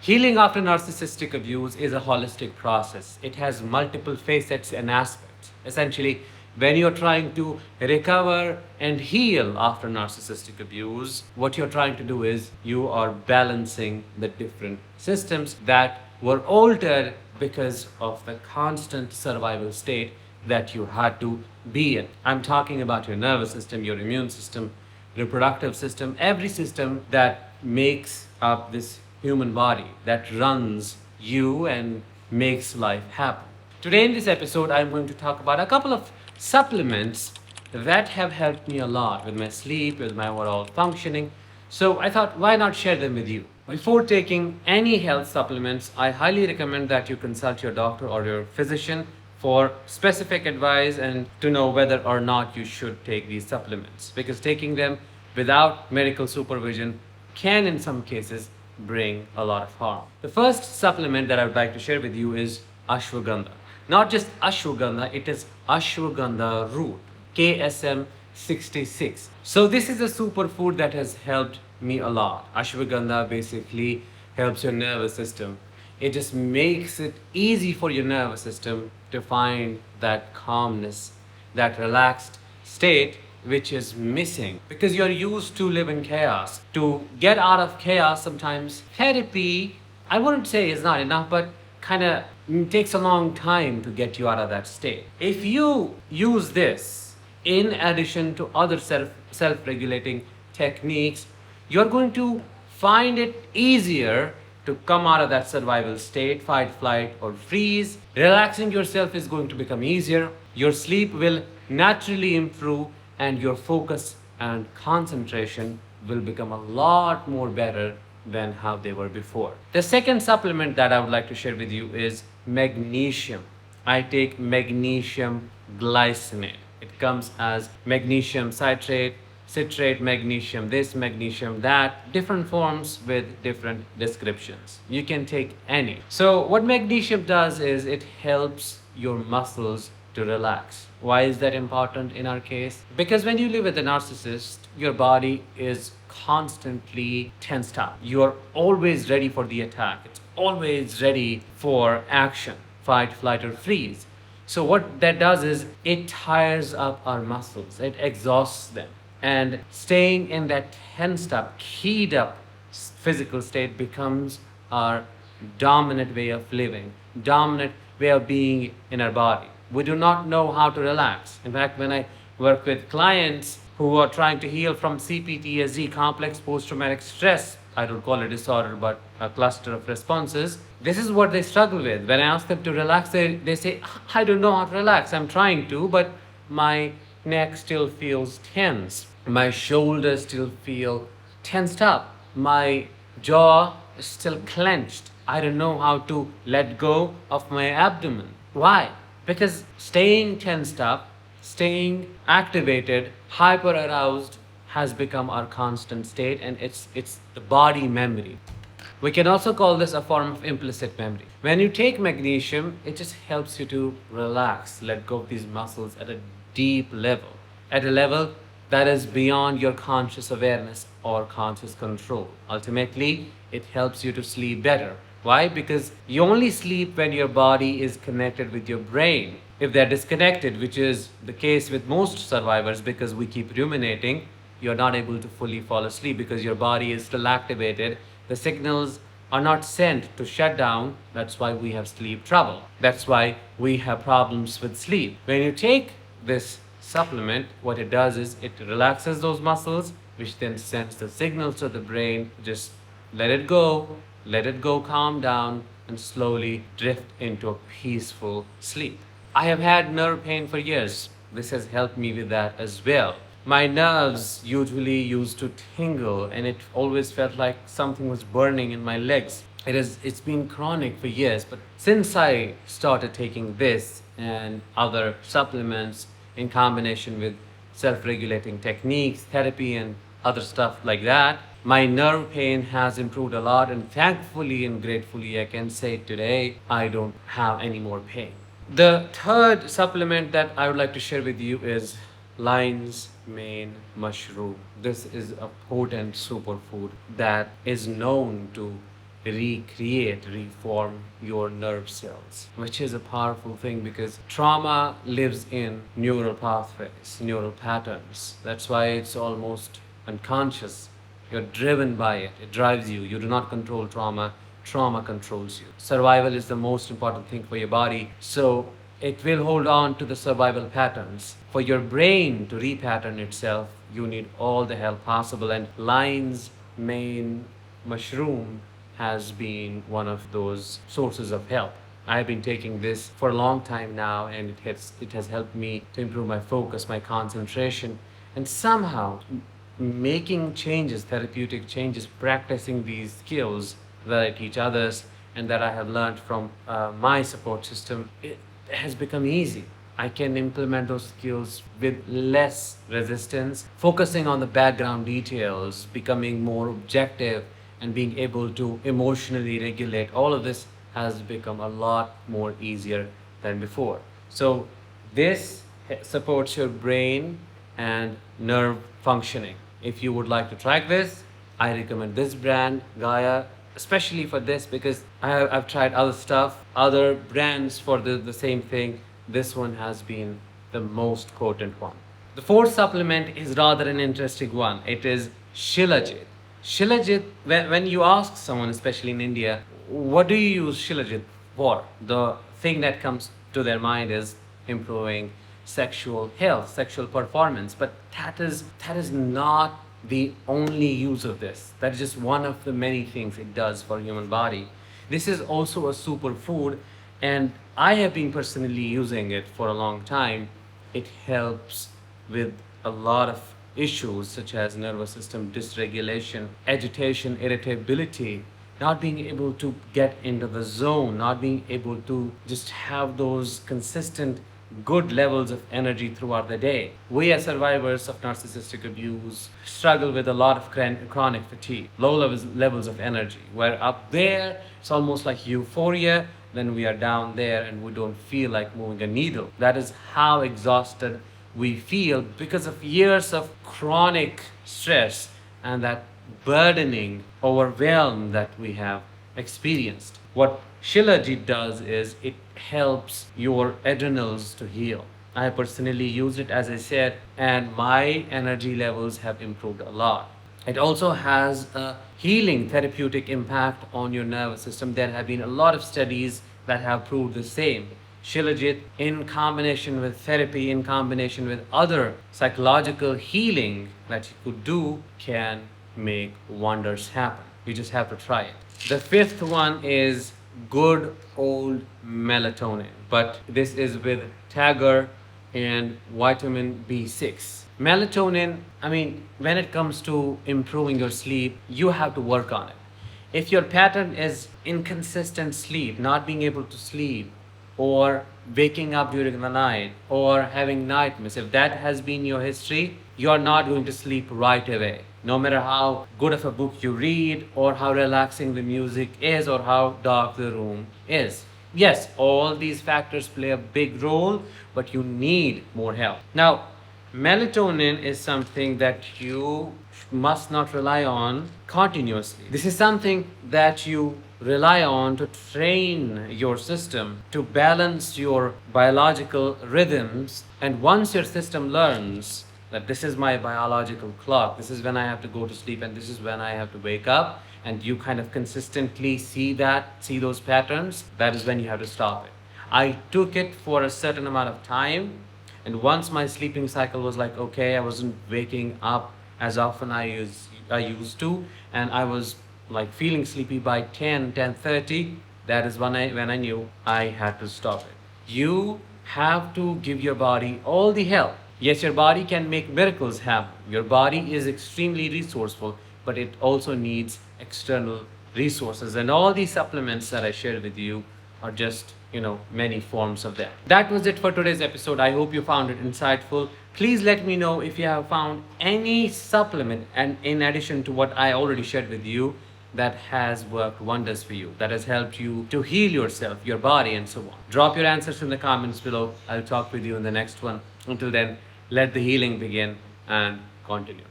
Healing after narcissistic abuse is a holistic process. It has multiple facets and aspects. Essentially, when you're trying to recover and heal after narcissistic abuse, what you're trying to do is you are balancing the different systems that were altered because of the constant survival state that you had to be in. I'm talking about your nervous system, your immune system, reproductive system, every system that makes up this human body, that runs you and makes life happen. Today in this episode, I'm going to talk about a couple of supplements that have helped me a lot with my sleep, with my overall functioning. So I thought, why not share them with you? Before taking any health supplements, I highly recommend that you consult your doctor or your physician for specific advice and to know whether or not you should take these supplements, because taking them without medical supervision can in some cases bring a lot of harm. The first supplement that I would like to share with you is ashwagandha. Not just ashwagandha, it is Ashwagandha Root, KSM 66. So this is a superfood that has helped me a lot. Ashwagandha basically helps your nervous system. It just makes it easy for your nervous system to find that calmness, that relaxed state which is missing because you're used to live in chaos. To get out of chaos, sometimes therapy, I wouldn't say is not enough, but kind of takes a long time to get you out of that state. If you use this in addition to other self-regulating techniques, you're going to find it easier to come out of that survival state, fight, flight, or freeze. Relaxing yourself is going to become easier. Your sleep will naturally improve, and your focus and concentration will become a lot more better than how they were before. The second supplement that I would like to share with you is magnesium. I take magnesium glycinate. It comes as magnesium citrate, magnesium this, magnesium that, different forms with different descriptions. You can take any. So what magnesium does is it helps your muscles to relax. Why is that important in our case? Because when you live with a narcissist, your body is constantly tensed up. You are always ready for the attack. It's always ready for action, fight, flight, or freeze. So what that does is it tires up our muscles. It exhausts them. And staying in that tensed up, keyed up physical state becomes our dominant way of living, dominant way of being in our body. We do not know how to relax. In fact, when I work with clients who are trying to heal from CPTSD, complex post-traumatic stress, I don't call it disorder, but a cluster of responses, this is what they struggle with. When I ask them to relax, they say, I don't know how to relax. I'm trying to, but my neck still feels tense. My shoulders still feel tensed up. My jaw is still clenched. I don't know how to let go of my abdomen. Why? Because staying tensed up, staying activated, hyper aroused has become our constant state, and it's the body memory. We can also call this a form of implicit memory. When you take magnesium, it just helps you to relax, let go of these muscles at a deep level, at a level that is beyond your conscious awareness or conscious control. Ultimately, it helps you to sleep better. Why? Because you only sleep when your body is connected with your brain. If they're disconnected, which is the case with most survivors because we keep ruminating, you're not able to fully fall asleep because your body is still activated. The signals are not sent to shut down. That's why we have sleep trouble. That's why we have problems with sleep. When you take this supplement, what it does is it relaxes those muscles, which then sends the signals to the brain. Just let it go, calm down, and slowly drift into a peaceful sleep. I have had nerve pain for years. This has helped me with that as well. My nerves usually used to tingle, and it always felt like something was burning in my legs. It's been chronic for years, but since I started taking this and other supplements in combination with self-regulating techniques, therapy, and other stuff like that, my nerve pain has improved a lot, and thankfully and gratefully I can say today I don't have any more pain. The third supplement that I would like to share with you is lion's mane mushroom. This is a potent superfood that is known to reform your nerve cells, which is a powerful thing because trauma lives in neural pathways, neural patterns. That's why it's almost unconscious. You're driven by it. It drives you. You do not control trauma. Trauma controls you. Survival is the most important thing for your body. So it will hold on to the survival patterns. For your brain to repattern itself, you need all the help possible. And lion's mane mushroom has been one of those sources of help. I've been taking this for a long time now, and it has helped me to improve my focus, my concentration, and somehow making changes, therapeutic changes, practicing these skills that I teach others and that I have learned from my support system. It has become easy. I can implement those skills with less resistance, focusing on the background details, becoming more objective, and being able to emotionally regulate. All of this has become a lot more easier than before. So this supports your brain and nerve functioning. If you would like to try this, I recommend this brand, Gaia, especially for this because I've tried other stuff, other brands for the same thing. This one has been the most potent one. The fourth supplement is rather an interesting one. It is Shilajit. Shilajit, when you ask someone, especially in India, what do you use Shilajit for? The thing that comes to their mind is improving sexual health, sexual performance. But that is not the only use of this. That is just one of the many things it does for human body. This is also a superfood, and I have been personally using it for a long time. It helps with a lot of issues such as nervous system dysregulation, agitation, irritability, not being able to get into the zone, not being able to just have those consistent good levels of energy throughout the day. We as survivors of narcissistic abuse struggle with a lot of chronic fatigue, low levels of energy. Where up there, it's almost like euphoria, then we are down there and we don't feel like moving a needle. That is how exhausted we feel because of years of chronic stress and that burdening overwhelm that we have experienced. What Shilajit does is it helps your adrenals to heal. I personally use it, as I said, and my energy levels have improved a lot. It also has a healing therapeutic impact on your nervous system. There have been a lot of studies that have proved the same. Shilajit, in combination with therapy, in combination with other psychological healing that you could do, can make wonders happen. You just have to try it. The fifth one is good old melatonin, but this is with Tiger and vitamin B6. Melatonin, when it comes to improving your sleep, you have to work on it. If your pattern is inconsistent sleep, not being able to sleep, or waking up during the night, or having nightmares, if that has been your history, you are not going to sleep right away. No matter how good of a book you read, or how relaxing the music is, or how dark the room is. Yes, all these factors play a big role, but you need more help. Now, melatonin is something that you must not rely on continuously. This is something that you rely on to train your system to balance your biological rhythms. And once your system learns that this is my biological clock, this is when I have to go to sleep and this is when I have to wake up, and you kind of consistently see those patterns, that is when you have to stop it. I took it for a certain amount of time, and once my sleeping cycle was like, okay, I wasn't waking up as often I used to, and I was like feeling sleepy by 10:30, that is when I knew I had to stop it. You have to give your body all the help. Yes, your body can make miracles happen. Your body is extremely resourceful, but it also needs external resources. And all these supplements that I shared with you are just, many forms of that. That was it for today's episode. I hope you found it insightful. Please let me know if you have found any supplement, and in addition to what I already shared with you, that has worked wonders for you, that has helped you to heal yourself, your body, and so on. Drop your answers in the comments below. I'll talk with you in the next one. Until then, let the healing begin and continue.